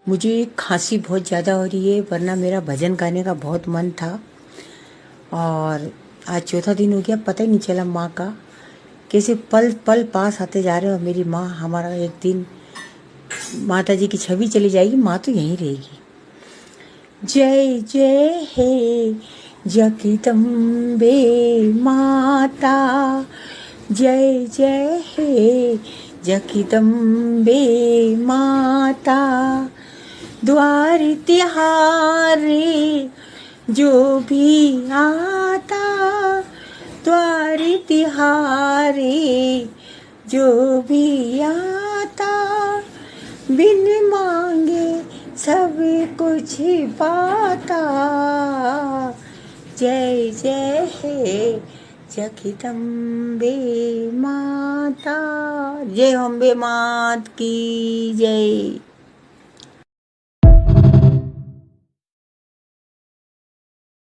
मुझे खांसी बहुत ज़्यादा हो रही है, वरना मेरा भजन गाने का बहुत मन था। और आज चौथा दिन हो गया, पता ही नहीं चला माँ का कैसे पल पल पास आते जा रहे हो। मेरी माँ, हमारा एक दिन माता जी की छवि चली जाएगी, माँ तो यहीं रहेगी। जय जय हे जगदम्बे माता, जय जय हे जगदम्बे माता। द्वार तिहारे जो भी आता, द्वार तिहारे जो भी आता, बिन मांगे सब कुछ पाता। जय जय हे जगदम्बे माता। जय अम्बे मात की जय।